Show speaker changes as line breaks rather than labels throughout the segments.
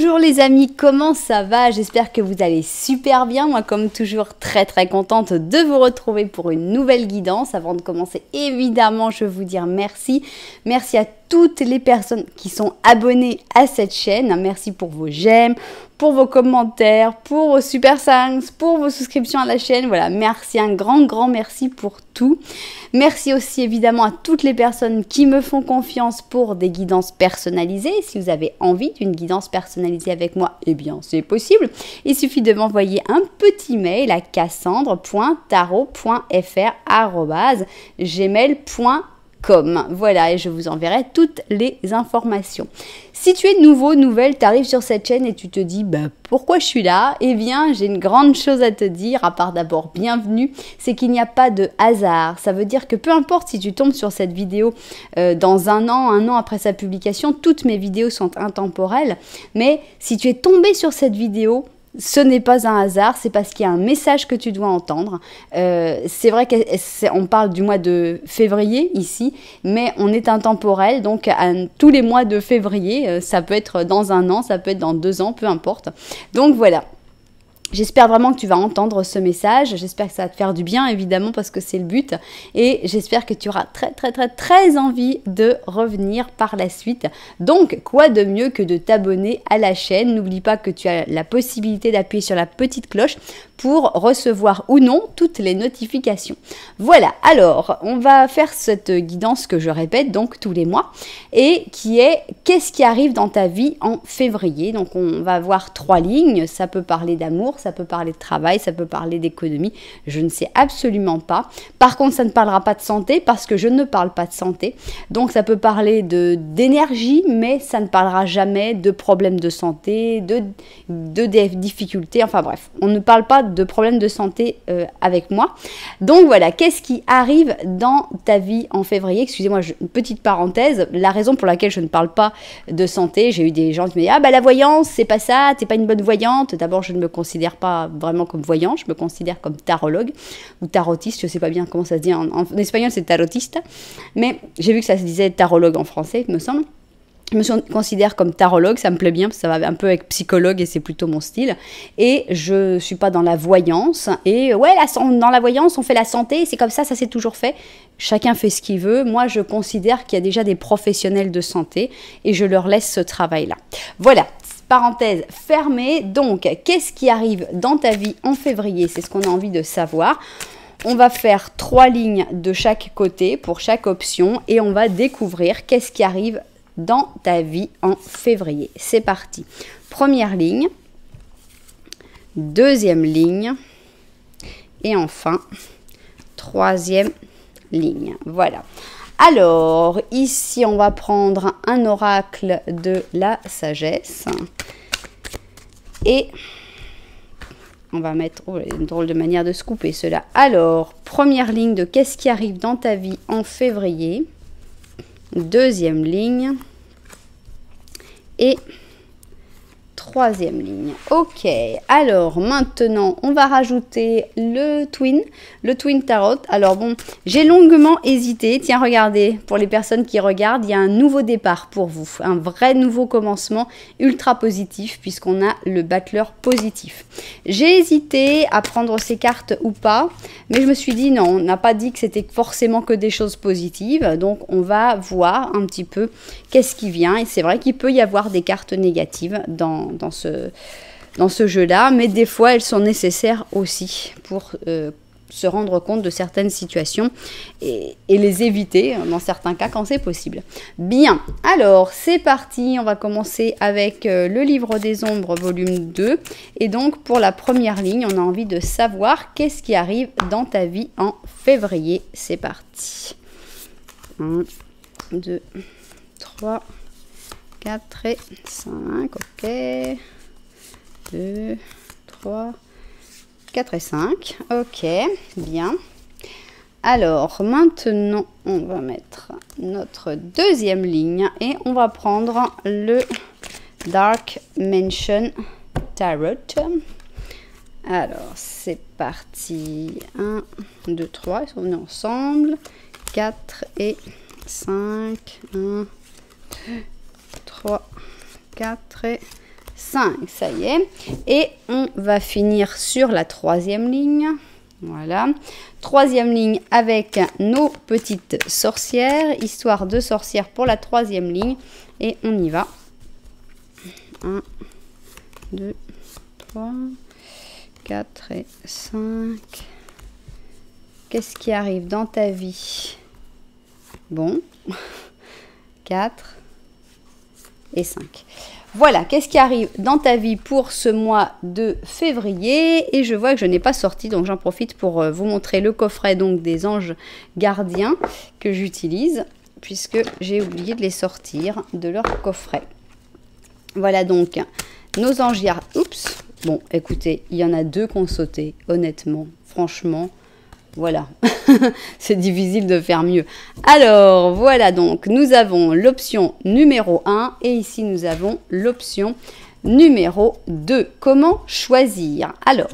Bonjour les amis, comment ça va? J'espère que vous allez super bien. Moi comme toujours très contente de vous retrouver pour une nouvelle guidance. Avant de commencer évidemment je veux vous dire merci. Merci à toutes les personnes qui sont abonnées à cette chaîne. Merci pour vos j'aime, pour vos commentaires, pour vos super thanks, pour vos souscriptions à la chaîne. Voilà, merci, un grand merci pour tout. Merci aussi évidemment à toutes les personnes qui me font confiance pour des guidances personnalisées. Si vous avez envie d'une guidance personnalisée avec moi, eh bien c'est possible. Il suffit de m'envoyer un petit mail à cassandre.tarot.fr@gmail.com. Voilà, et je vous enverrai toutes les informations. Si tu es nouveau, nouvelle, tu arrives sur cette chaîne et tu te dis pourquoi je suis là? Eh bien, j'ai une grande chose à te dire, à part d'abord bienvenue, c'est qu'il n'y a pas de hasard. Ça veut dire que peu importe si tu tombes sur cette vidéo dans un an après sa publication, toutes mes vidéos sont intemporelles, mais si tu es tombé sur cette vidéo, ce n'est pas un hasard, c'est parce qu'il y a un message que tu dois entendre. C'est vrai qu'on parle du mois de février ici, mais on est intemporel, donc tous les mois de février, ça peut être dans un an, ça peut être dans 2 ans, peu importe. Donc voilà. J'espère vraiment que tu vas entendre ce message, j'espère que ça va te faire du bien évidemment parce que c'est le but et j'espère que tu auras très envie de revenir par la suite. Donc quoi de mieux que de t'abonner à la chaîne, n'oublie pas que tu as la possibilité d'appuyer sur la petite cloche pour recevoir ou non toutes les notifications. Voilà, alors on va faire cette guidance que je répète donc tous les mois et qui est qu'est-ce qui arrive dans ta vie en février. Donc on va avoir 3 lignes, ça peut parler d'amour, ça peut parler de travail, ça peut parler d'économie, je ne sais absolument pas. Par contre, ça ne parlera pas de santé parce que je ne parle pas de santé. Donc ça peut parler d'énergie, mais ça ne parlera jamais de problèmes de santé, de difficultés, enfin bref, on ne parle pas de problèmes de santé avec moi. Donc voilà, qu'est-ce qui arrive dans ta vie en février? Excusez-moi, une petite parenthèse, la raison pour laquelle je ne parle pas de santé, j'ai eu des gens qui me disent « Ah bah la voyance, c'est pas ça, t'es pas une bonne voyante ». D'abord, je ne me considère pas vraiment comme voyant, je me considère comme tarologue ou tarotiste, je sais pas bien comment ça se dit, en espagnol c'est tarotiste, mais j'ai vu que ça se disait tarologue en français, il me semble. Je me considère comme tarologue, ça me plaît bien parce que ça va un peu avec psychologue et c'est plutôt mon style. Et je suis pas dans la voyance. Et ouais, dans la voyance, on fait la santé, c'est comme ça s'est toujours fait. Chacun fait ce qu'il veut. Moi, je considère qu'il y a déjà des professionnels de santé et je leur laisse ce travail-là. Voilà. Parenthèse fermée. Donc, qu'est-ce qui arrive dans ta vie en février? C'est ce qu'on a envie de savoir. On va faire 3 lignes de chaque côté pour chaque option et on va découvrir qu'est-ce qui arrive dans ta vie en février. C'est parti. Première ligne, deuxième ligne et enfin, 3e ligne. Voilà. Alors, ici, on va prendre un oracle de la sagesse et on va mettre, oh, une drôle de manière de se couper cela. Alors, première ligne de qu'est-ce qui arrive dans ta vie en février. Deuxième ligne et 3e ligne. Ok, alors maintenant on va rajouter le twin tarot. Alors bon, j'ai longuement hésité. Tiens, regardez, pour les personnes qui regardent, il y a un nouveau départ pour vous, un vrai nouveau commencement ultra positif puisqu'on a le battleur positif. J'ai hésité à prendre ces cartes ou pas, mais je me suis dit non, on n'a pas dit que c'était forcément que des choses positives, donc on va voir un petit peu qu'est-ce qui vient. Et c'est vrai qu'il peut y avoir des cartes négatives dans ce jeu-là, mais des fois elles sont nécessaires aussi pour se rendre compte de certaines situations et les éviter dans certains cas quand c'est possible. Bien, alors c'est parti, on va commencer avec le livre des ombres volume 2 et donc pour la première ligne on a envie de savoir qu'est-ce qui arrive dans ta vie en février. C'est parti. 1, 2, 3, 4 et 5, ok. 2, 3, 4 et 5, ok, bien. Alors, maintenant, on va mettre notre 2e ligne et on va prendre le Dark Mansion Tarot. Alors, c'est parti. 1, 2, 3, ils sont venus ensemble. 4 et 5, 1, 2, 3, 4 et 5, ça y est. Et on va finir sur la 3e ligne. Voilà. 3e ligne avec nos petites sorcières, histoire de sorcières pour la 3e ligne. Et on y va. 1, 2, 3, 4 et 5. Qu'est-ce qui arrive dans ta vie? Bon. 4 et 5. Voilà, qu'est-ce qui arrive dans ta vie pour ce mois de février? Et je vois que je n'ai pas sorti, donc j'en profite pour vous montrer le coffret donc des anges gardiens que j'utilise, puisque j'ai oublié de les sortir de leur coffret. Voilà donc nos anges gardiens. Oups! Bon, écoutez, il y en a 2 qui ont sauté, honnêtement, franchement. Voilà, c'est difficile de faire mieux. Alors, voilà donc, nous avons l'option numéro 1 et ici nous avons l'option numéro 2. Comment choisir? Alors,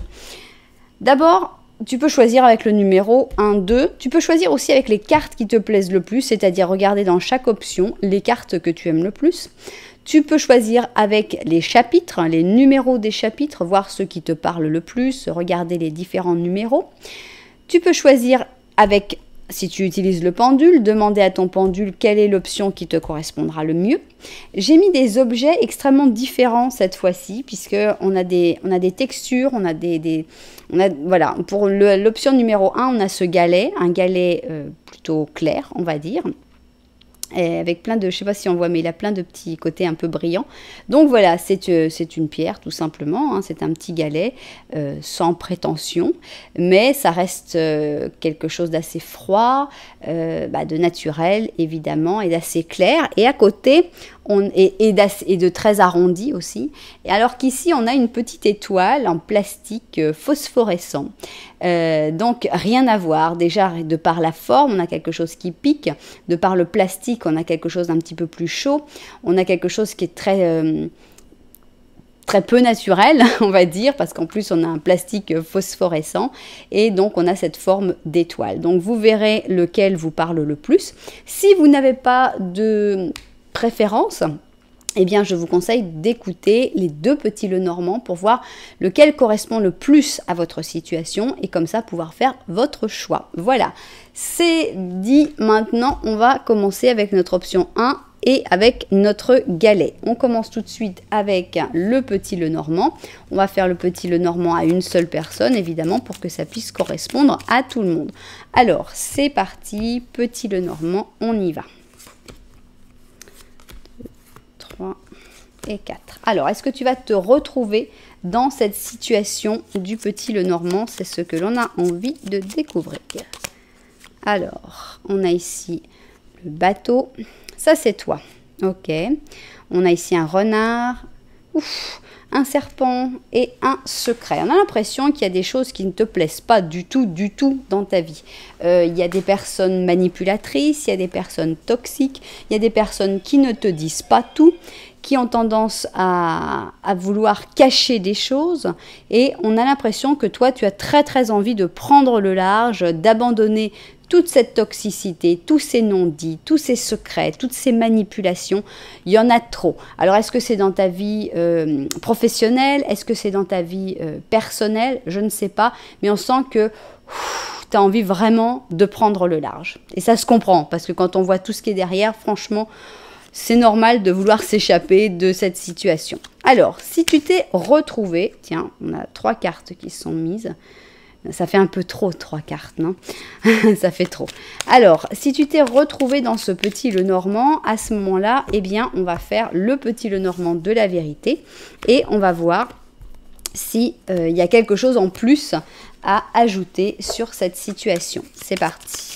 d'abord, tu peux choisir avec le numéro 1, 2. Tu peux choisir aussi avec les cartes qui te plaisent le plus, c'est-à-dire regarder dans chaque option les cartes que tu aimes le plus. Tu peux choisir avec les chapitres, les numéros des chapitres, voir ceux qui te parlent le plus, regarder les différents numéros. Tu peux choisir avec, si tu utilises le pendule, demander à ton pendule quelle est l'option qui te correspondra le mieux. J'ai mis des objets extrêmement différents cette fois-ci, puisqu'on a des textures, voilà, pour l'option numéro 1, on a ce galet, un galet plutôt clair, on va dire. Et avec plein de, je sais pas si on voit, mais il a plein de petits côtés un peu brillants. Donc voilà, c'est une pierre tout simplement, hein, c'est un petit galet sans prétention, mais ça reste quelque chose d'assez froid, de naturel évidemment, et d'assez clair. Et à côté, et de très arrondi aussi. Et alors qu'ici, on a une petite étoile en plastique phosphorescent. Donc rien à voir, déjà de par la forme, on a quelque chose qui pique, de par le plastique, on a quelque chose d'un petit peu plus chaud, on a quelque chose qui est très peu naturel, on va dire, parce qu'en plus on a un plastique phosphorescent et donc on a cette forme d'étoile. Donc vous verrez lequel vous parle le plus. Si vous n'avez pas de préférence, eh bien, je vous conseille d'écouter les 2 petits Lenormand pour voir lequel correspond le plus à votre situation et comme ça pouvoir faire votre choix. Voilà, c'est dit. Maintenant, on va commencer avec notre option 1 et avec notre galet. On commence tout de suite avec le petit Lenormand. On va faire le petit Lenormand à une seule personne, évidemment, pour que ça puisse correspondre à tout le monde. Alors, c'est parti, petit Lenormand, on y va. 3 et 4. Alors, est-ce que tu vas te retrouver dans cette situation du petit Lenormand? C'est ce que l'on a envie de découvrir. Alors, on a ici le bateau. Ça, c'est toi. Ok. On a ici un renard. Ouf, un serpent et un secret. On a l'impression qu'il y a des choses qui ne te plaisent pas du tout dans ta vie. Il y a des personnes manipulatrices, il y a des personnes toxiques, il y a des personnes qui ne te disent pas tout, qui ont tendance à vouloir cacher des choses. Et on a l'impression que toi, tu as très envie de prendre le large, d'abandonner toute cette toxicité, tous ces non-dits, tous ces secrets, toutes ces manipulations, il y en a trop. Alors, est-ce que c'est dans ta vie professionnelle? Est-ce que c'est dans ta vie personnelle? Je ne sais pas, mais on sent que tu as envie vraiment de prendre le large. Et ça se comprend, parce que quand on voit tout ce qui est derrière, franchement, c'est normal de vouloir s'échapper de cette situation. Alors, si tu t'es retrouvé, tiens, on a 3 cartes qui sont mises. Ça fait un peu trop, 3 cartes, non? Ça fait trop. Alors, si tu t'es retrouvé dans ce petit Lenormand, à ce moment-là, eh bien, on va faire le petit Lenormand de la vérité. Et on va voir s'il y a quelque chose en plus à ajouter sur cette situation. C'est parti.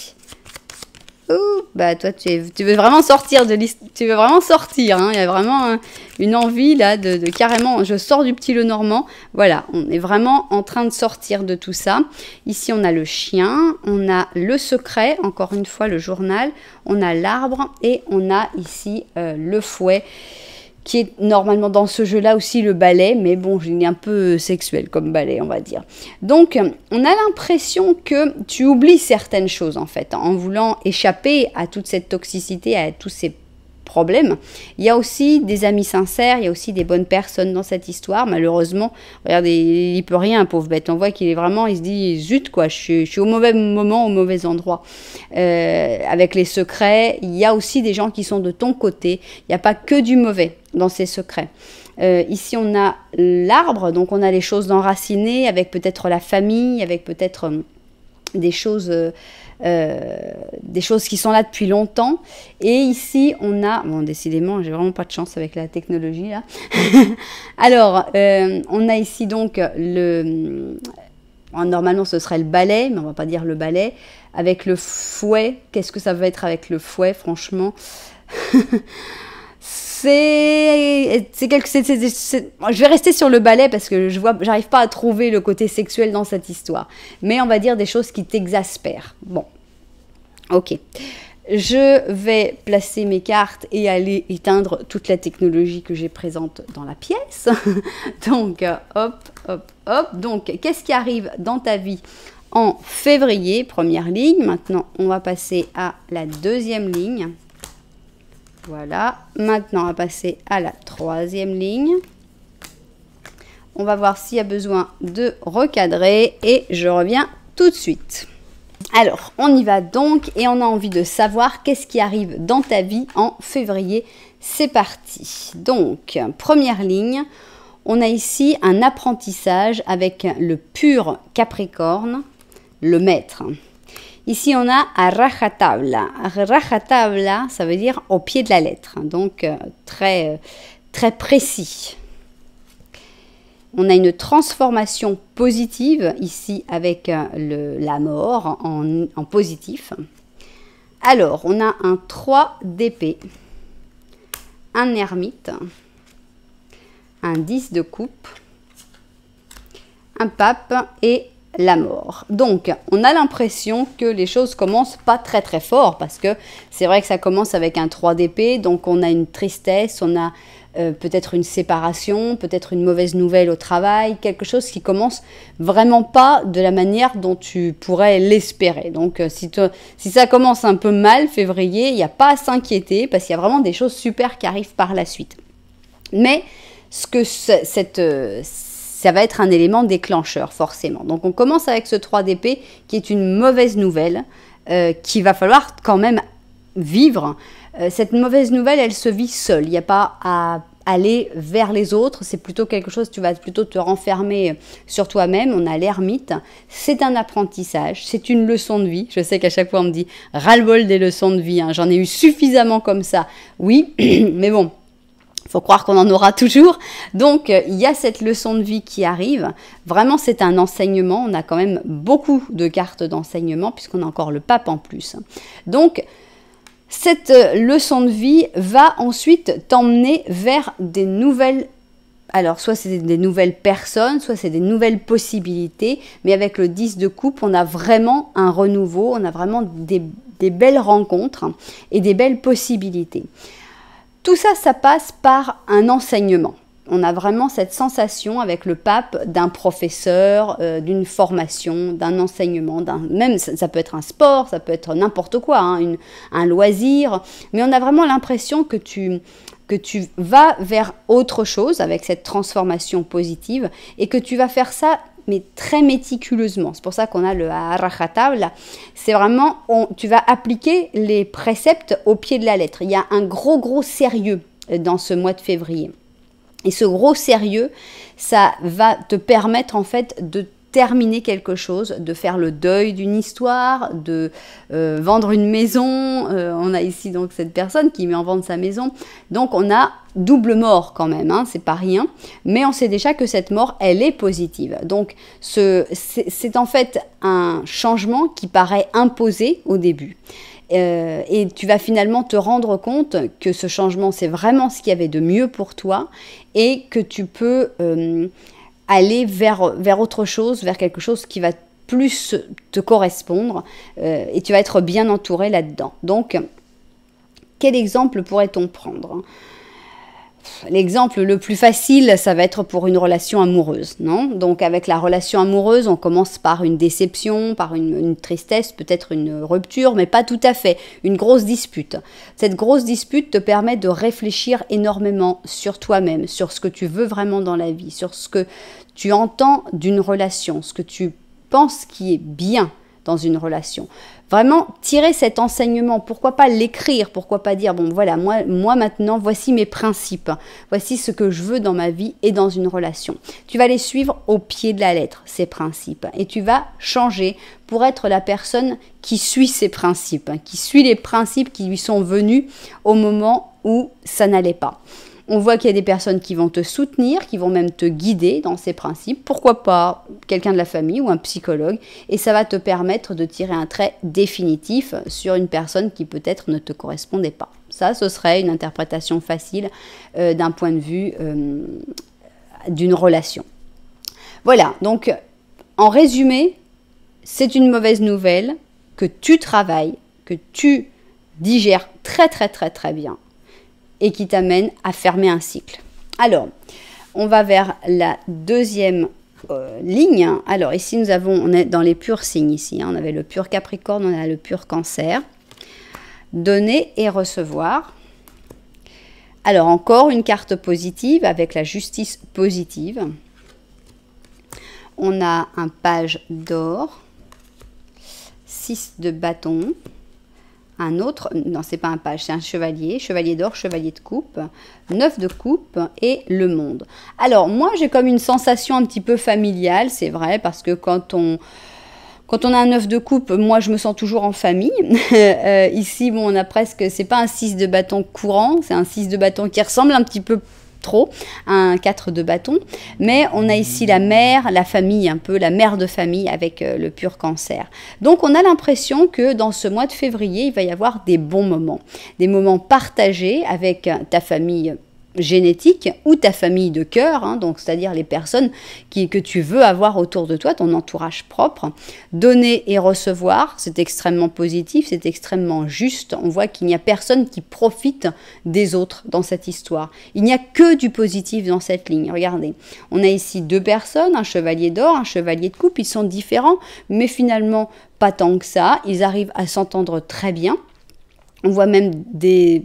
Ouh, bah toi, tu veux vraiment sortir de l'histoire. Tu veux vraiment sortir, hein. Il y a vraiment une envie là de carrément, je sors du petit Lenormand. Voilà, on est vraiment en train de sortir de tout ça. Ici, on a le chien, on a le secret, encore une fois le journal, on a l'arbre et on a ici le fouet, qui est normalement dans ce jeu-là aussi le balai, mais bon, il est un peu sexuel comme balai, on va dire. Donc, on a l'impression que tu oublies certaines choses, en fait, en voulant échapper à toute cette toxicité, à tous ces problème. Il y a aussi des amis sincères, il y a aussi des bonnes personnes dans cette histoire. Malheureusement, regardez, il peut rien, pauvre bête. On voit qu'il est vraiment, il se dit, zut quoi, je suis au mauvais moment, au mauvais endroit. Avec les secrets, il y a aussi des gens qui sont de ton côté. Il n'y a pas que du mauvais dans ces secrets. Ici, on a l'arbre, donc on a les choses enracinées avec peut-être la famille, avec peut-être des choses qui sont là depuis longtemps. Et ici, on a... Bon, décidément, j'ai vraiment pas de chance avec la technologie, là. Alors, on a ici donc normalement, ce serait le balai, mais on va pas dire le balai. Avec le fouet, qu'est-ce que ça va être avec le fouet, franchement? Je vais rester sur le balai parce que j'arrive pas à trouver le côté sexuel dans cette histoire. Mais on va dire des choses qui t'exaspèrent. Bon, ok. Je vais placer mes cartes et aller éteindre toute la technologie que j'ai présente dans la pièce. Donc, hop, hop, hop. Donc, qu'est-ce qui arrive dans ta vie en février? Première ligne. Maintenant, on va passer à la deuxième ligne. Voilà, maintenant on va passer à la troisième ligne. On va voir s'il y a besoin de recadrer et je reviens tout de suite. Alors, on y va donc et on a envie de savoir qu'est-ce qui arrive dans ta vie en février. C'est parti. Donc, première ligne, on a ici un apprentissage avec le pur Capricorne, le maître. Ici, on a à rajatabla. Rajatabla, ça veut dire au pied de la lettre. Donc, très précis. On a une transformation positive ici avec la mort en positif. Alors, on a un 3 d'épée, un ermite, un 10 de coupe, un pape et la mort. Donc, on a l'impression que les choses commencent pas très très fort parce que c'est vrai que ça commence avec un 3 d'épée, donc on a une tristesse, on a peut-être une séparation, peut-être une mauvaise nouvelle au travail, quelque chose qui commence vraiment pas de la manière dont tu pourrais l'espérer. Donc, si ça commence un peu mal, février, il n'y a pas à s'inquiéter parce qu'il y a vraiment des choses super qui arrivent par la suite. Mais ça va être un élément déclencheur, forcément. Donc, on commence avec ce 3 d'épée qui est une mauvaise nouvelle qu'il va falloir quand même vivre. Cette mauvaise nouvelle, elle se vit seule. Il n'y a pas à aller vers les autres. C'est plutôt quelque chose, tu vas plutôt te renfermer sur toi-même. On a l'ermite. C'est un apprentissage. C'est une leçon de vie. Je sais qu'à chaque fois, on me dit « ras-le-bol des leçons de vie. Hein. » J'en ai eu suffisamment comme ça. Oui, mais bon. Il faut croire qu'on en aura toujours. Donc, il y a cette leçon de vie qui arrive. Vraiment, c'est un enseignement. On a quand même beaucoup de cartes d'enseignement puisqu'on a encore le pape en plus. Donc, cette leçon de vie va ensuite t'emmener vers des nouvelles... Alors, soit c'est des nouvelles personnes, soit c'est des nouvelles possibilités. Mais avec le 10 de coupe, on a vraiment un renouveau. On a vraiment des belles rencontres et des belles possibilités. Tout ça, ça passe par un enseignement. On a vraiment cette sensation avec le pape d'un professeur, d'une formation, d'un enseignement, même ça peut être un sport, ça peut être n'importe quoi, hein, un loisir, mais on a vraiment l'impression que tu vas vers autre chose avec cette transformation positive et que tu vas faire ça mais très méticuleusement. C'est pour ça qu'on a le rajatabla. C'est vraiment, tu vas appliquer les préceptes au pied de la lettre. Il y a un gros sérieux dans ce mois de février. Et ce gros sérieux, ça va te permettre en fait de terminer quelque chose, de faire le deuil d'une histoire, de vendre une maison. On a ici donc cette personne qui met en vente sa maison. Donc on a double mort quand même, hein, c'est pas rien. Mais on sait déjà que cette mort, elle est positive. Donc c'est en fait un changement qui paraît imposé au début. Et tu vas finalement te rendre compte que ce changement, c'est vraiment ce qu'il y avait de mieux pour toi et que tu peux aller vers autre chose, vers quelque chose qui va plus te correspondre et tu vas être bien entouré là-dedans. Donc, quel exemple pourrait-on prendre ? L'exemple le plus facile, ça va être pour une relation amoureuse, non? Donc avec la relation amoureuse, on commence par une déception, par une tristesse, peut-être une rupture, mais pas tout à fait, une grosse dispute. Cette grosse dispute te permet de réfléchir énormément sur toi-même, sur ce que tu veux vraiment dans la vie, sur ce que tu entends d'une relation, ce que tu penses qui est bien dans une relation. Vraiment, tirer cet enseignement, pourquoi pas l'écrire, pourquoi pas dire, bon voilà, moi maintenant, voici mes principes, voici ce que je veux dans ma vie et dans une relation. Tu vas les suivre au pied de la lettre, ces principes, et tu vas changer pour être la personne qui suit ces principes, qui suit les principes qui lui sont venus au moment où ça n'allait pas. On voit qu'il y a des personnes qui vont te soutenir, qui vont même te guider dans ces principes. Pourquoi pas quelqu'un de la famille ou un psychologue. Et ça va te permettre de tirer un trait définitif sur une personne qui peut-être ne te correspondait pas. Ça, ce serait une interprétation facile d'un point de vue d'une relation. Voilà, donc en résumé, c'est une mauvaise nouvelle que tu travailles, que tu digères très très très très bien, et qui t'amène à fermer un cycle. Alors, on va vers la deuxième ligne. Alors ici, on est dans les purs signes ici. On avait le pur Capricorne, on a le pur Cancer. Donner et recevoir. Alors, encore une carte positive avec la justice positive. On a un page d'or, 6 de bâton. Un autre, non c'est pas un page, c'est un chevalier, chevalier d'or, chevalier de coupe, 9 de coupe et le monde. Alors moi j'ai comme une sensation un petit peu familiale, c'est vrai, parce que quand on a un 9 de coupe, moi je me sens toujours en famille. Ici bon on a presque, c'est pas un 6 de bâton courant, c'est un 6 de bâton qui ressemble un petit peu trop à un 4 de bâton, mais on a ici la mère, la famille, un peu la mère de famille avec le pur Cancer. Donc on a l'impression que dans ce mois de février, il va y avoir des bons moments, des moments partagés avec ta famille génétique ou ta famille de cœur, hein, donc c'est-à-dire les personnes que tu veux avoir autour de toi, ton entourage propre. Donner et recevoir, c'est extrêmement positif, c'est extrêmement juste. On voit qu'il n'y a personne qui profite des autres dans cette histoire. Il n'y a que du positif dans cette ligne. Regardez, on a ici 2 personnes, un chevalier d'or, un chevalier de coupe, ils sont différents, mais finalement pas tant que ça. Ils arrivent à s'entendre très bien. On voit même des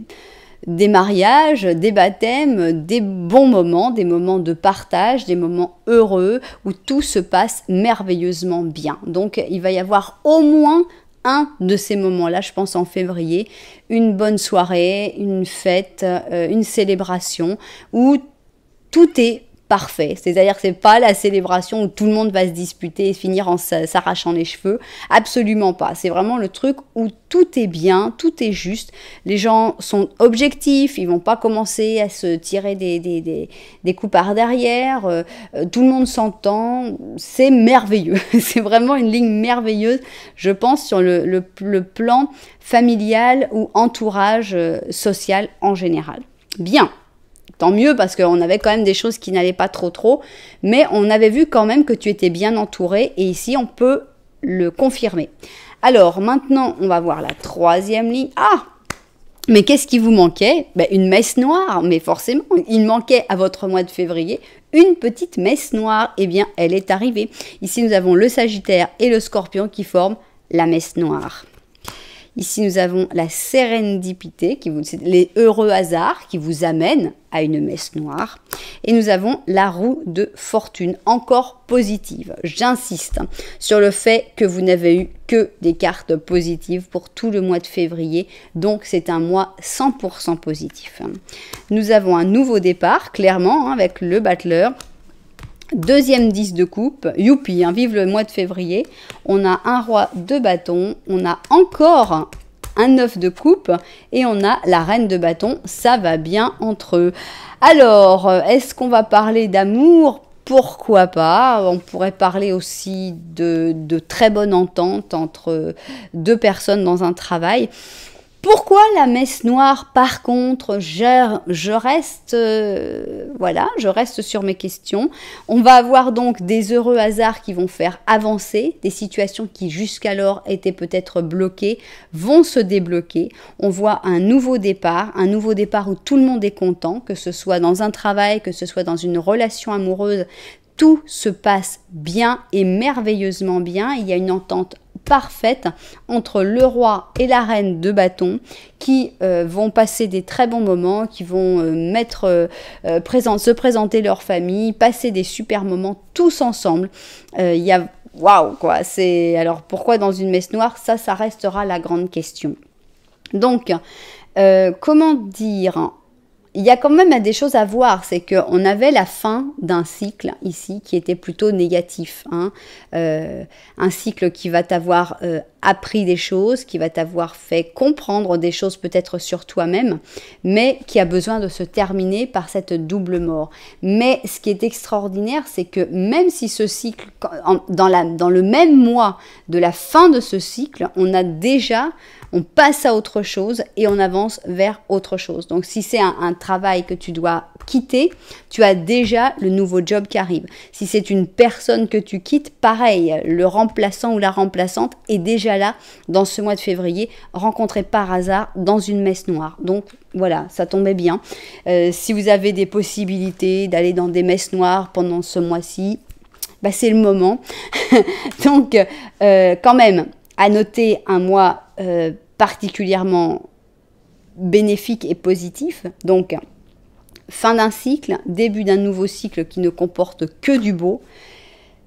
mariages, des baptêmes, des bons moments, des moments de partage, des moments heureux où tout se passe merveilleusement bien. Donc il va y avoir au moins un de ces moments-là, je pense en février, une bonne soirée, une fête, une célébration où tout est parfait, c'est-à-dire que c'est pas la célébration où tout le monde va se disputer et finir en s'arrachant les cheveux, absolument pas. C'est vraiment le truc où tout est bien, tout est juste, les gens sont objectifs, ils vont pas commencer à se tirer des coups par derrière, tout le monde s'entend, c'est merveilleux, c'est vraiment une ligne merveilleuse, je pense, sur le plan familial ou entourage social en général. Bien. Tant mieux parce qu'on avait quand même des choses qui n'allaient pas trop, mais on avait vu quand même que tu étais bien entouré et ici on peut le confirmer. Alors maintenant on va voir la 3e ligne. Ah, mais qu'est-ce qui vous manquait? Une messe noire, mais forcément, il manquait à votre mois de février une petite messe noire. Eh bien, elle est arrivée. Ici nous avons le Sagittaire et le Scorpion qui forment la messe noire. Ici, nous avons la sérendipité, les heureux hasards qui vous amènent à une messe noire. Et nous avons la roue de fortune, encore positive. J'insiste sur le fait que vous n'avez eu que des cartes positives pour tout le mois de février. Donc, c'est un mois 100% positif. Nous avons un nouveau départ, clairement, avec le battleur. 2e 10 de coupe, youpi, hein, vive le mois de février. On a un roi de bâton, on a encore un 9 de coupe et on a la reine de bâton, ça va bien entre eux. Alors, est-ce qu'on va parler d'amour? Pourquoi pas? On pourrait parler aussi de très bonne entente entre 2 personnes dans un travail. Pourquoi la messe noire? Par contre, je reste, voilà, je reste sur mes questions. On va avoir donc des heureux hasards qui vont faire avancer, des situations qui jusqu'alors étaient peut-être bloquées, vont se débloquer. On voit un nouveau départ où tout le monde est content, que ce soit dans un travail, que ce soit dans une relation amoureuse. Tout se passe bien et merveilleusement bien. Il y a une entente parfaite entre le roi et la reine de bâton qui vont passer des très bons moments, qui vont se présenter leur famille, passer des super moments tous ensemble. Il y a waouh quoi, alors pourquoi dans une messe noire? Ça restera la grande question. Donc comment dire? Il y a quand même des choses à voir, c'est qu'on avait la fin d'un cycle ici qui était plutôt négatif. Un cycle qui va t'avoir appris des choses, qui va t'avoir fait comprendre des choses peut-être sur toi-même, mais qui a besoin de se terminer par cette double mort. Mais ce qui est extraordinaire, c'est que même si ce cycle, dans le même mois de la fin de ce cycle, on passe à autre chose et on avance vers autre chose. Donc, si c'est un travail que tu dois quitter, tu as déjà le nouveau job qui arrive. Si c'est une personne que tu quittes, pareil, le remplaçant ou la remplaçante est déjà là dans ce mois de février, rencontré par hasard dans une messe noire. Donc, voilà, ça tombait bien. Si vous avez des possibilités d'aller dans des messes noires pendant ce mois-ci, bah, c'est le moment. Donc, quand même, à noter un mois particulièrement bénéfique et positif. Donc, fin d'un cycle, début d'un nouveau cycle qui ne comporte que du beau.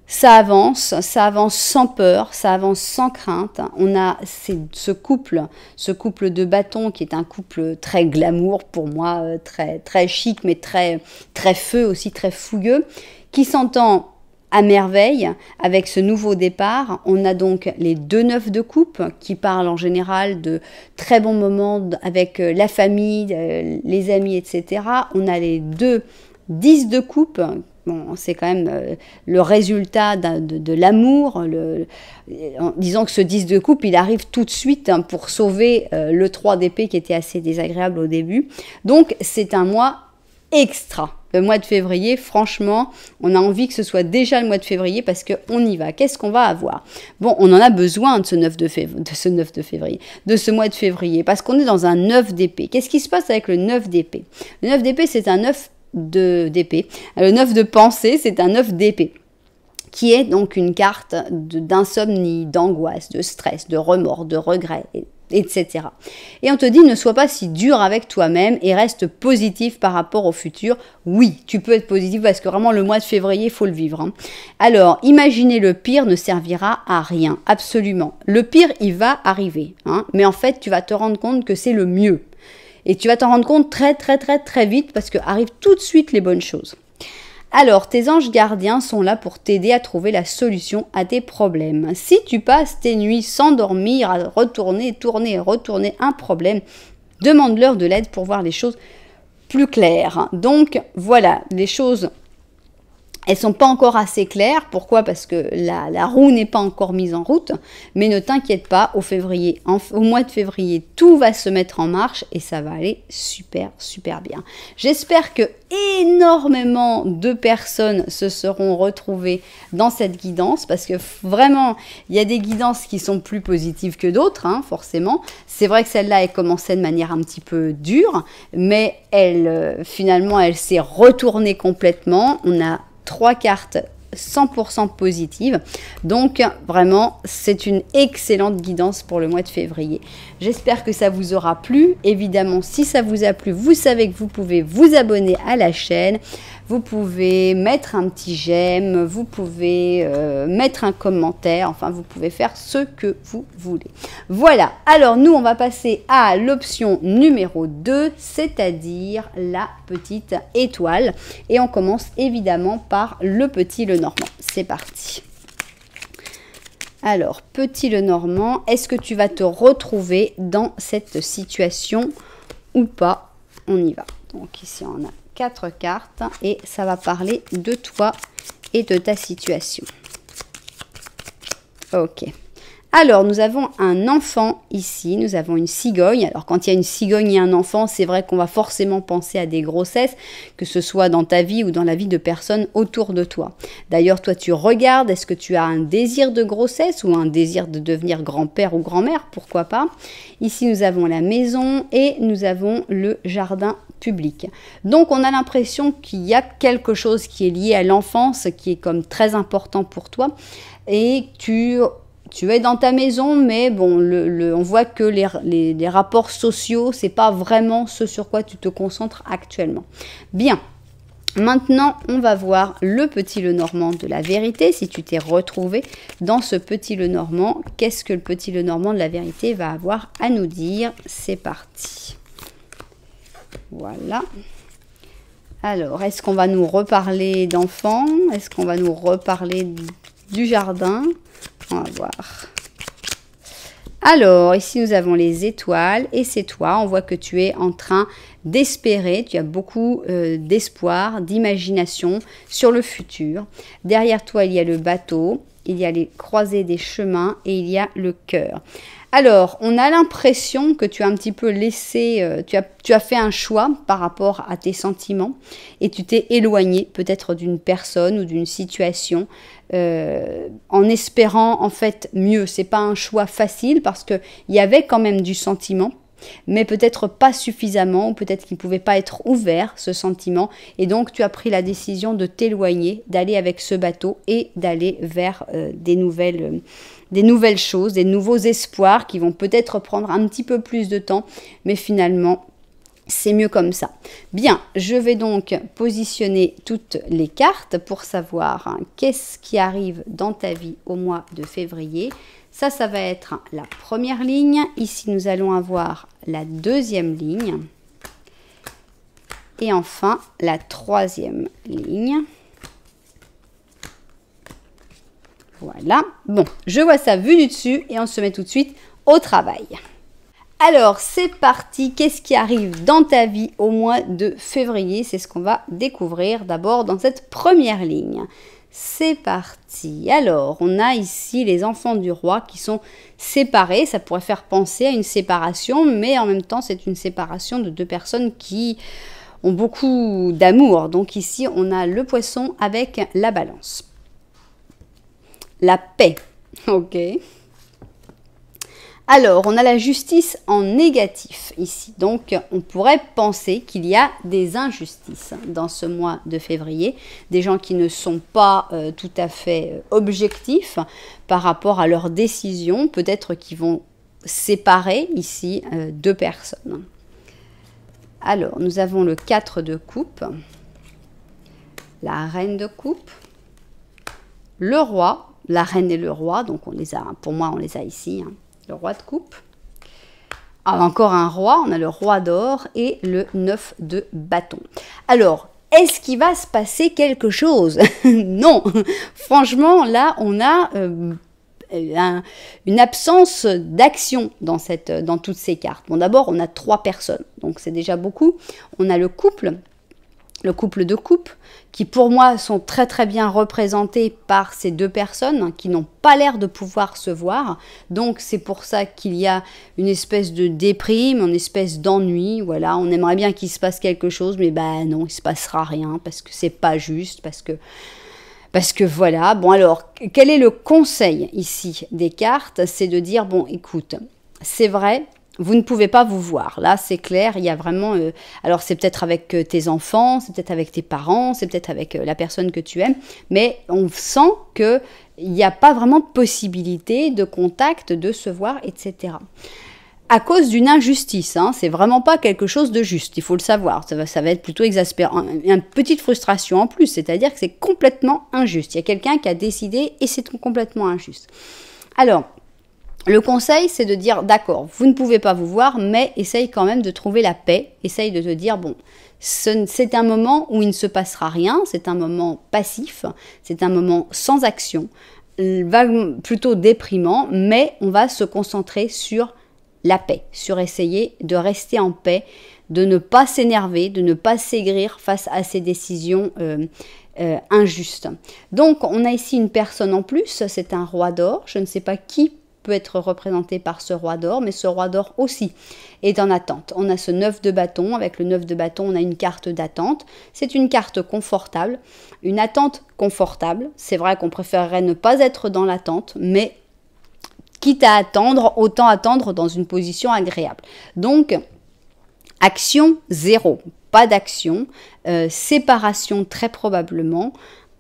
Ça avance sans peur, ça avance sans crainte. On a ce couple de bâtons qui est un couple très glamour pour moi, très, très chic, mais très, très feu aussi, très fougueux, qui s'entend à merveille avec ce nouveau départ. On a donc les 2 9 de coupe qui parlent en général de très bons moments avec la famille, les amis, etc. On a les 2 10 de coupe. Bon, c'est quand même le résultat de l'amour. Disons que ce 10 de coupe, il arrive tout de suite pour sauver le 3 d'épée qui était assez désagréable au début. Donc, c'est un mois extra. Le mois de février, franchement, on a envie que ce soit déjà le mois de février parce qu'on y va. Qu'est-ce qu'on va avoir? Bon, on en a besoin de ce 9 de février, de ce mois de février, parce qu'on est dans un 9 d'épée. Qu'est-ce qui se passe avec le 9 d'épée? Le 9 d'épée, c'est un 9 d'épée. Le 9 de pensée, c'est un 9 d'épée, qui est donc une carte d'insomnie, d'angoisse, de stress, de remords, de regret, etc. Et on te dit, ne sois pas si dur avec toi-même et reste positif par rapport au futur. Oui, tu peux être positif parce que vraiment le mois de février, il faut le vivre. Alors, imaginer le pire ne servira à rien, absolument. Le pire, il va arriver, mais en fait, tu vas te rendre compte que c'est le mieux. Et tu vas t'en rendre compte très, très, très, très vite parce que arrivent tout de suite les bonnes choses. Alors, tes anges gardiens sont là pour t'aider à trouver la solution à tes problèmes. Si tu passes tes nuits sans dormir, à retourner un problème, demande-leur de l'aide pour voir les choses plus claires. Donc, voilà, les choses, elles sont pas encore assez claires. Pourquoi? Parce que la roue n'est pas encore mise en route. Mais ne t'inquiète pas, au mois de février, tout va se mettre en marche et ça va aller super, super bien. J'espère que énormément de personnes se seront retrouvées dans cette guidance parce que vraiment, il y a des guidances qui sont plus positives que d'autres, forcément. C'est vrai que celle-là, elle commençait de manière un petit peu dure, mais finalement, elle s'est retournée complètement. On a 3 cartes 100% positives. Donc, vraiment, c'est une excellente guidance pour le mois de février. J'espère que ça vous aura plu. Évidemment, si ça vous a plu, vous savez que vous pouvez vous abonner à la chaîne. Vous pouvez mettre un petit j'aime, vous pouvez mettre un commentaire, enfin vous pouvez faire ce que vous voulez. Voilà, alors nous on va passer à l'option numéro 2, c'est-à-dire la petite étoile. Et on commence évidemment par le petit Lenormand. C'est parti. Alors, petit Lenormand, est-ce que tu vas te retrouver dans cette situation ou pas? On y va. Donc ici on a 4 cartes et ça va parler de toi et de ta situation. Ok. Alors, nous avons un enfant ici, nous avons une cigogne. Alors, quand il y a une cigogne et un enfant, c'est vrai qu'on va forcément penser à des grossesses, que ce soit dans ta vie ou dans la vie de personnes autour de toi. D'ailleurs, toi, tu regardes, est-ce que tu as un désir de grossesse ou un désir de devenir grand-père ou grand-mère? Pourquoi pas? Ici, nous avons la maison et nous avons le jardin public. Donc, on a l'impression qu'il y a quelque chose qui est lié à l'enfance, qui est comme très important pour toi et tu es dans ta maison, mais bon, on voit que les rapports sociaux, c'est pas vraiment ce sur quoi tu te concentres actuellement. Bien, maintenant, on va voir le petit Lenormand de la vérité. Si tu t'es retrouvé dans ce petit Lenormand, qu'est-ce que le petit Lenormand de la vérité va avoir à nous dire? C'est parti. Voilà. Alors, est-ce qu'on va nous reparler d'enfants? Est-ce qu'on va nous reparler du jardin? On va voir. Alors, ici, nous avons les étoiles et c'est toi. On voit que tu es en train d'espérer. Tu as beaucoup d'espoir, d'imagination sur le futur. Derrière toi, il y a le bateau, il y a les croisées des chemins et il y a le cœur. Alors, on a l'impression que tu as un petit peu laissé, tu as fait un choix par rapport à tes sentiments et tu t'es éloigné peut-être d'une personne ou d'une situation en espérant en fait mieux. C'est pas un choix facile parce qu'il y avait quand même du sentiment, mais peut-être pas suffisamment ou peut-être qu'il ne pouvait pas être ouvert ce sentiment et donc tu as pris la décision de t'éloigner, d'aller avec ce bateau et d'aller vers des nouvelles choses, des nouveaux espoirs qui vont peut-être prendre un petit peu plus de temps, mais finalement, c'est mieux comme ça. Bien, je vais donc positionner toutes les cartes pour savoir qu'est-ce qui arrive dans ta vie au mois de février. Ça va être la première ligne. Ici, nous allons avoir la deuxième ligne. Et enfin, la troisième ligne. Voilà. Bon, je vois ça vu du dessus et on se met tout de suite au travail. Alors, c'est parti. Qu'est-ce qui arrive dans ta vie au mois de février? C'est ce qu'on va découvrir d'abord dans cette première ligne. C'est parti. Alors, on a ici les enfants du roi qui sont séparés. Ça pourrait faire penser à une séparation, mais en même temps, c'est une séparation de deux personnes qui ont beaucoup d'amour. Donc ici, on a le poisson avec la balance. La paix. Ok. Alors, on a la justice en négatif ici. Donc, on pourrait penser qu'il y a des injustices dans ce mois de février. Des gens qui ne sont pas tout à fait objectifs par rapport à leurs décisions. Peut-être qu'ils vont séparer ici deux personnes. Alors, nous avons le 4 de coupe. La reine de coupe. Le roi. La reine et le roi. Donc, on les a, pour moi, on les a ici. Le roi de coupe. Ah, encore un roi, on a le roi d'or et le 9 de bâton. Alors, est-ce qu'il va se passer quelque chose? Non, franchement, là, on a une absence d'action dans toutes ces cartes. Bon, d'abord, on a 3 personnes, donc c'est déjà beaucoup. On a le couple de coupe, qui pour moi sont très très bien représentés par ces deux personnes qui n'ont pas l'air de pouvoir se voir. Donc c'est pour ça qu'il y a une espèce de déprime, une espèce d'ennui. Voilà, on aimerait bien qu'il se passe quelque chose, mais ben non, il se passera rien parce que c'est pas juste, parce que voilà. Bon alors, quel est le conseil ici des cartes? C'est de dire, bon écoute, c'est vrai, vous ne pouvez pas vous voir. Là, c'est clair, il y a vraiment... alors, c'est peut-être avec tes enfants, c'est peut-être avec tes parents, c'est peut-être avec la personne que tu aimes, mais on sent qu'il n'y a pas vraiment possibilité de contact, de se voir, etc. À cause d'une injustice, hein, c'est vraiment pas quelque chose de juste, il faut le savoir. Ça va être plutôt exaspérant. Une petite frustration en plus, c'est-à-dire que c'est complètement injuste. Il y a quelqu'un qui a décidé et c'est complètement injuste. Alors... le conseil, c'est de dire, d'accord, vous ne pouvez pas vous voir, mais essaye quand même de trouver la paix. Essaye de te dire, bon, c'est un moment où il ne se passera rien, c'est un moment passif, c'est un moment sans action, plutôt déprimant, mais on va se concentrer sur la paix, sur essayer de rester en paix, de ne pas s'énerver, de ne pas s'aigrir face à ces décisions injustes. Donc, on a ici une personne en plus, c'est un roi d'or, je ne sais pas qui peut être représenté par ce roi d'or, mais ce roi d'or aussi est en attente. On a ce 9 de bâton, avec le 9 de bâton, on a une carte d'attente. C'est une carte confortable, une attente confortable. C'est vrai qu'on préférerait ne pas être dans l'attente, mais quitte à attendre, autant attendre dans une position agréable. Donc, action 0, pas d'action, séparation très probablement,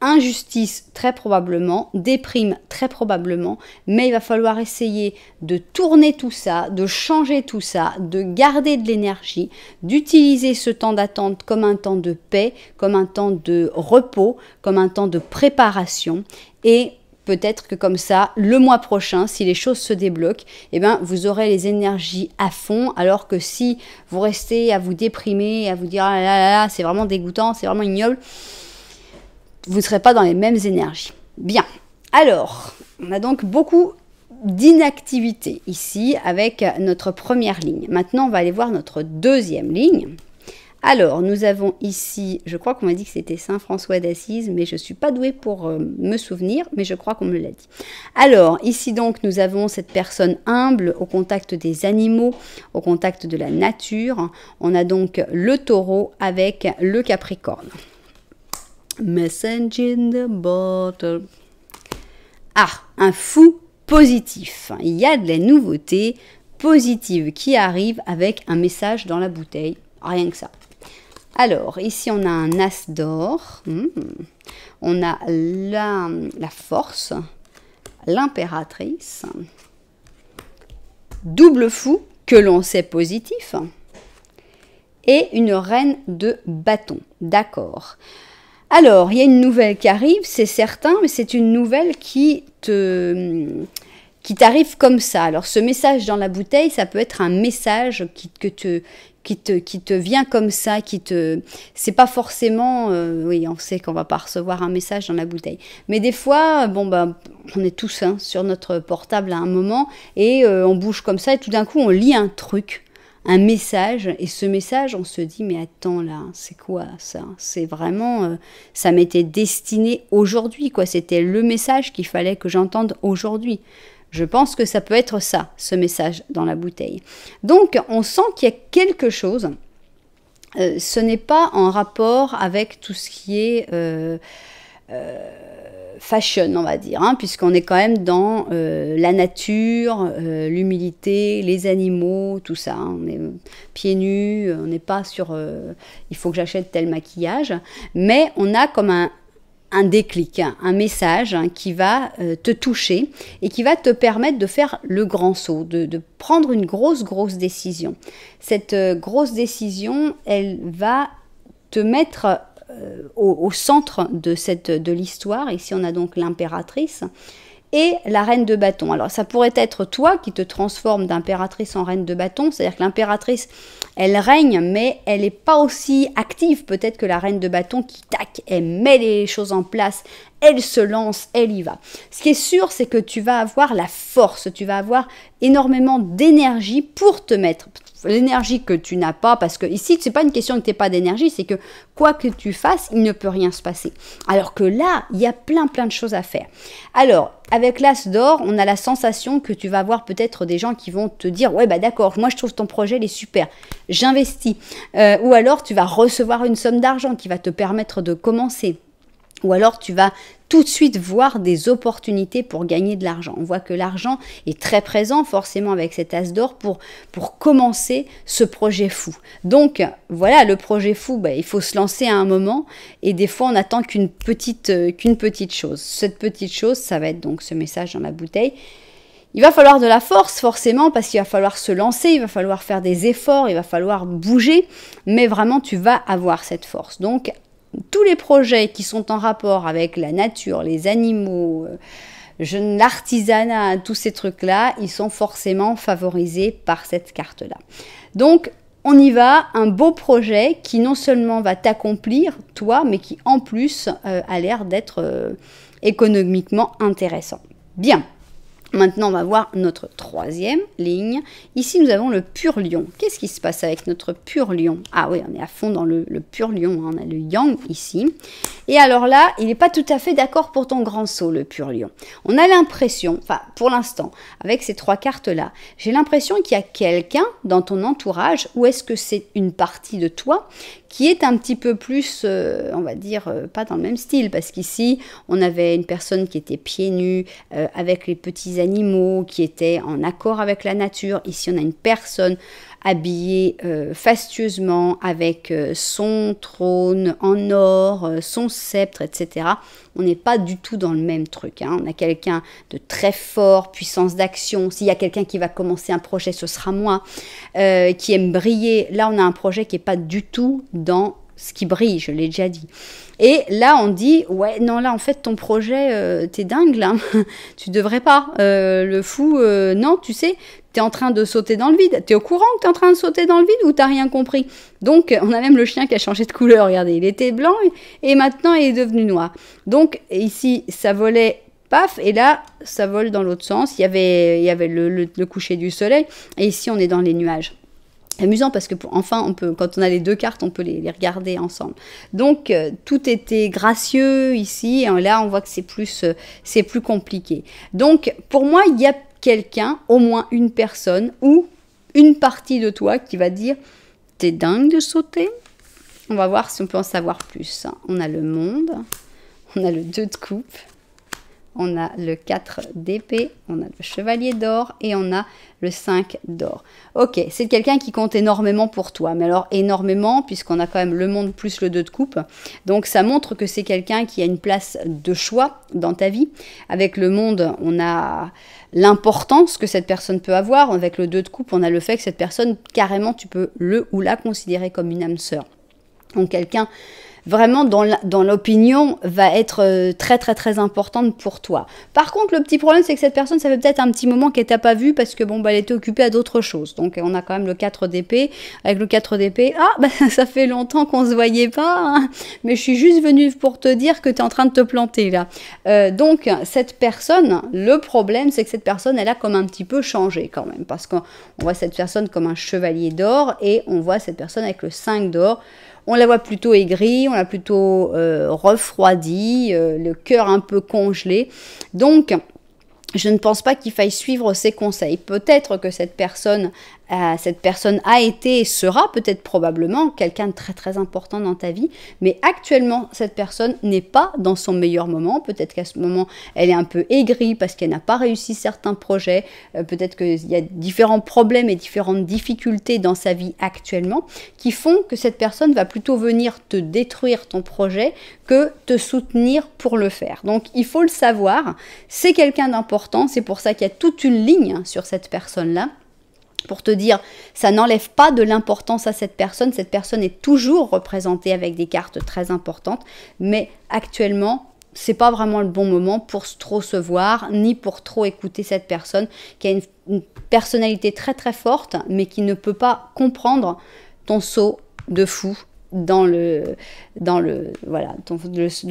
injustice très probablement, déprime très probablement, mais il va falloir essayer de tourner tout ça, de changer tout ça, de garder de l'énergie, d'utiliser ce temps d'attente comme un temps de paix, comme un temps de repos, comme un temps de préparation, et peut-être que comme ça, le mois prochain, si les choses se débloquent, eh bien, vous aurez les énergies à fond, alors que si vous restez à vous déprimer, à vous dire « ah là là là, c'est vraiment dégoûtant, c'est vraiment ignoble », vous ne serez pas dans les mêmes énergies. Bien, alors, on a donc beaucoup d'inactivité ici avec notre première ligne. Maintenant, on va aller voir notre deuxième ligne. Alors, nous avons ici, je crois qu'on m'a dit que c'était Saint François d'Assise, mais je ne suis pas douée pour me souvenir, mais je crois qu'on me l'a dit. Alors, ici donc, nous avons cette personne humble au contact des animaux, au contact de la nature. On a donc le taureau avec le capricorne. Message in the bottle. Ah, un fou positif. Il y a de la nouveauté positive qui arrive avec un message dans la bouteille. Rien que ça. Alors, ici, on a un as d'or. On a la force, l'impératrice. Double fou, que l'on sait positif. Et une reine de bâton. D'accord. Alors, il y a une nouvelle qui arrive, c'est certain, mais c'est une nouvelle qui t'arrive comme ça. Alors, ce message dans la bouteille, ça peut être un message qui te vient comme ça, c'est pas forcément, oui, on sait qu'on va pas recevoir un message dans la bouteille. Mais des fois, bon, on est tous sur notre portable à un moment, et on bouge comme ça, et tout d'un coup, on lit un truc, un message, et ce message, on se dit, mais attends là, c'est quoi ça? C'est vraiment, ça m'était destiné aujourd'hui, quoi. C'était le message qu'il fallait que j'entende aujourd'hui. Je pense que ça peut être ça, ce message dans la bouteille. Donc, on sent qu'il y a quelque chose. Ce n'est pas en rapport avec tout ce qui est fashion, on va dire, puisqu'on est quand même dans la nature, l'humilité, les animaux, tout ça. On est pieds nus, on n'est pas sur il faut que j'achète tel maquillage, mais on a comme un déclic, un message qui va te toucher et qui va te permettre de faire le grand saut, de prendre une grosse décision. Cette grosse décision, elle va te mettre au centre de l'histoire. Ici, on a donc l'impératrice et la reine de bâton. Alors, ça pourrait être toi qui te transforme d'impératrice en reine de bâton, c'est-à-dire que l'impératrice, elle règne, mais elle n'est pas aussi active peut-être que la reine de bâton qui, tac, elle met les choses en place, elle se lance, elle y va. Ce qui est sûr, c'est que tu vas avoir la force, tu vas avoir énormément d'énergie pour te mettre l'énergie que tu n'as pas, parce que ici, c'est pas une question que tu n'aies pas d'énergie, c'est que quoi que tu fasses, il ne peut rien se passer. Alors que là, il y a plein de choses à faire. Alors, avec l'as d'or, on a la sensation que tu vas avoir peut-être des gens qui vont te dire « Ouais, d'accord, moi je trouve ton projet, il est super, j'investis. » Ou alors, tu vas recevoir une somme d'argent qui va te permettre de commencer. Ou alors, tu vas tout de suite voir des opportunités pour gagner de l'argent. On voit que l'argent est très présent forcément avec cet as d'or pour commencer ce projet fou. Donc voilà, le projet fou, il faut se lancer à un moment et des fois on attend qu'une petite chose. Cette petite chose, ça va être donc ce message dans la bouteille. Il va falloir de la force forcément parce qu'il va falloir se lancer, il va falloir faire des efforts, il va falloir bouger, mais vraiment tu vas avoir cette force. Donc tous les projets qui sont en rapport avec la nature, les animaux, l'artisanat, tous ces trucs-là, ils sont forcément favorisés par cette carte-là. Donc, on y va, un beau projet qui non seulement va t'accomplir, toi, mais qui en plus a l'air d'être économiquement intéressant. Bien. Maintenant, on va voir notre troisième ligne. Ici, nous avons le pur lion. Qu'est-ce qui se passe avec notre pur lion? Ah oui, on est à fond dans le pur lion. Hein. On a le yang ici. Et alors là, il n'est pas tout à fait d'accord pour ton grand saut, le pur lion. On a l'impression, enfin pour l'instant, avec ces trois cartes-là, j'ai l'impression qu'il y a quelqu'un dans ton entourage, ou est-ce que c'est une partie de toi qui est un petit peu plus, on va dire, pas dans le même style, parce qu'ici, on avait une personne qui était pieds nus, avec les petits animaux, qui était en accord avec la nature. Ici, on a une personne habillée fastueusement, avec son trône en or, son sceptre, etc. On n'est pas du tout dans le même truc. Hein. On a quelqu'un de très fort, puissance d'action. S'il y a quelqu'un qui va commencer un projet, ce sera moi, qui aime briller. Là, on a un projet qui n'est pas du tout dans ce qui brille, je l'ai déjà dit. Et là, on dit, ouais, non, là, en fait, ton projet, t'es dingue, là. Tu devrais pas. Le fou, non, tu sais, t'es en train de sauter dans le vide. T'es au courant que t'es en train de sauter dans le vide ou t'as rien compris? Donc, on a même le chien qui a changé de couleur. Regardez, il était blanc et maintenant, il est devenu noir. Donc, ici, ça volait, paf, et là, ça vole dans l'autre sens. Il y avait le coucher du soleil. Et ici, on est dans les nuages. Amusant parce que enfin, on peut, quand on a les deux cartes, on peut les regarder ensemble. Donc, tout était gracieux ici. Et là, on voit que c'est plus compliqué. Donc, pour moi, il y a quelqu'un, au moins une personne ou une partie de toi qui va dire « T'es dingue de sauter ?» On va voir si on peut en savoir plus. On a le monde, on a le 2 de coupe, on a le 4 d'épée, on a le chevalier d'or et on a le 5 d'or. Ok, c'est quelqu'un qui compte énormément pour toi, mais alors énormément puisqu'on a quand même le monde plus le 2 de coupe. Donc ça montre que c'est quelqu'un qui a une place de choix dans ta vie. Avec le monde, on a l'importance que cette personne peut avoir. Avec le 2 de coupe, on a le fait que cette personne, carrément, tu peux le ou la considérer comme une âme sœur. Donc quelqu'un vraiment dans l'opinion va être très très très importante pour toi. Par contre, le petit problème, c'est que cette personne, ça fait peut-être un petit moment qu'elle t'a pas vu parce que bon, bah, elle était occupée à d'autres choses. Donc on a quand même le 4 d'épée. Avec le 4 d'épée, ah, bah, ça fait longtemps qu'on se voyait pas, hein, mais je suis juste venue pour te dire que tu es en train de te planter là. Donc cette personne, le problème, c'est que cette personne, elle a comme un petit peu changé quand même, parce qu'on voit cette personne comme un chevalier d'or et on voit cette personne avec le 5 d'or. On la voit plutôt aigrie, on l'a plutôt refroidie, le cœur un peu congelé. Donc, je ne pense pas qu'il faille suivre ses conseils. Peut-être que cette personne a été et sera peut-être probablement quelqu'un de très très important dans ta vie, mais actuellement cette personne n'est pas dans son meilleur moment. Peut-être qu'à ce moment elle est un peu aigrie parce qu'elle n'a pas réussi certains projets, peut-être qu'il y a différents problèmes et différentes difficultés dans sa vie actuellement qui font que cette personne va plutôt venir te détruire ton projet que te soutenir pour le faire. Donc il faut le savoir, c'est quelqu'un d'important, c'est pour ça qu'il y a toute une ligne sur cette personne-là. Pour te dire, ça n'enlève pas de l'importance à cette personne est toujours représentée avec des cartes très importantes, mais actuellement, c'est pas vraiment le bon moment pour trop se voir, ni pour trop écouter cette personne qui a une personnalité très très forte, mais qui ne peut pas comprendre ton saut de fou dans le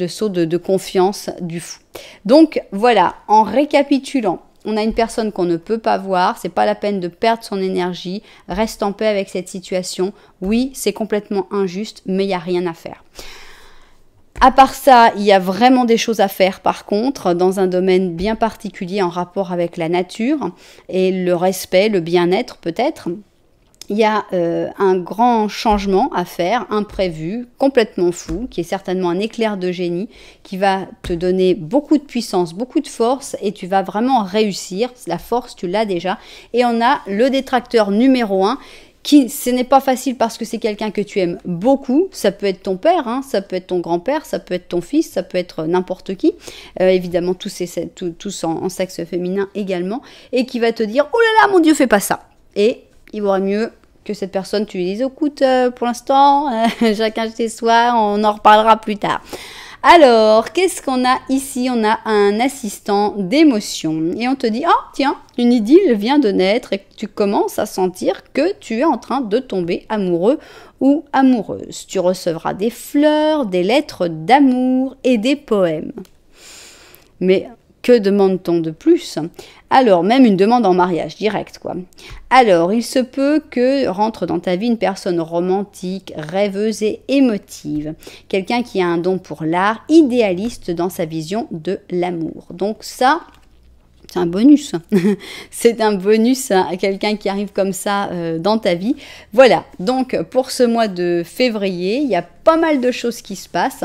saut de confiance du fou. Donc voilà, en récapitulant, on a une personne qu'on ne peut pas voir, c'est pas la peine de perdre son énergie, reste en paix avec cette situation. Oui, c'est complètement injuste, mais il n'y a rien à faire. À part ça, il y a vraiment des choses à faire par contre, dans un domaine bien particulier en rapport avec la nature et le respect, le bien-être peut-être. Il y a un grand changement à faire, imprévu, complètement fou, qui est certainement un éclair de génie, qui va te donner beaucoup de puissance, beaucoup de force, et tu vas vraiment réussir. La force, tu l'as déjà. Et on a le détracteur numéro 1, qui, ce n'est pas facile parce que c'est quelqu'un que tu aimes beaucoup. Ça peut être ton père, hein, ça peut être ton grand-père, ça peut être ton fils, ça peut être n'importe qui. Évidemment, tous en sexe féminin également. Et qui va te dire « Oh là là, mon Dieu, fais pas ça !» Et il vaudrait mieux que cette personne, tu lui dises, écoute, pour l'instant, chacun chez soi, on en reparlera plus tard. Alors, qu'est-ce qu'on a ici? On a un assistant d'émotion et on te dit, ah tiens, une idylle vient de naître et tu commences à sentir que tu es en train de tomber amoureux ou amoureuse. Tu recevras des fleurs, des lettres d'amour et des poèmes. Mais Que demande-t-on de plus? Alors, même une demande en mariage, direct, quoi. Alors, il se peut que rentre dans ta vie une personne romantique, rêveuse et émotive. Quelqu'un qui a un don pour l'art, idéaliste dans sa vision de l'amour. Donc ça, c'est un bonus. C'est un bonus à quelqu'un qui arrive comme ça dans ta vie. Voilà, donc pour ce mois de février, il y a pas mal de choses qui se passent.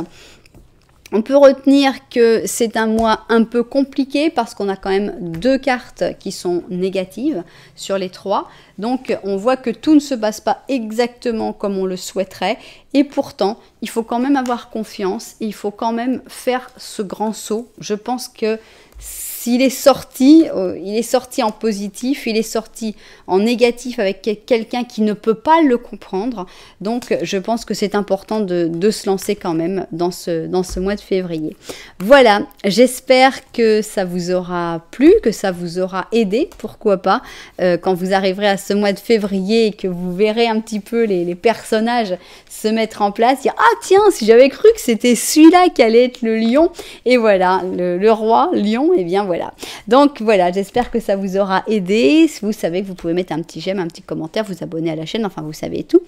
On peut retenir que c'est un mois un peu compliqué parce qu'on a quand même 2 cartes qui sont négatives sur les 3. Donc on voit que tout ne se passe pas exactement comme on le souhaiterait. Et pourtant, il faut quand même avoir confiance. Il faut quand même faire ce grand saut. Je pense que s'il est sorti en positif, il est sorti en négatif avec quelqu'un qui ne peut pas le comprendre. Donc, je pense que c'est important de se lancer quand même dans ce mois de février. Voilà, j'espère que ça vous aura plu, que ça vous aura aidé, pourquoi pas, quand vous arriverez à ce mois de février et que vous verrez un petit peu les personnages se mettre en place, dire « Ah tiens, si j'avais cru que c'était celui-là qui allait être le lion !» Et voilà, le roi, lion, et bien voilà. Donc voilà, j'espère que ça vous aura aidé. Vous savez que vous pouvez mettre un petit j'aime, un petit commentaire, vous abonner à la chaîne, enfin vous savez tout.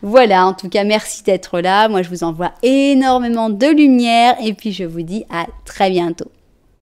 Voilà, en tout cas, merci d'être là. Moi, je vous envoie énormément de lumière et puis je vous dis à très bientôt.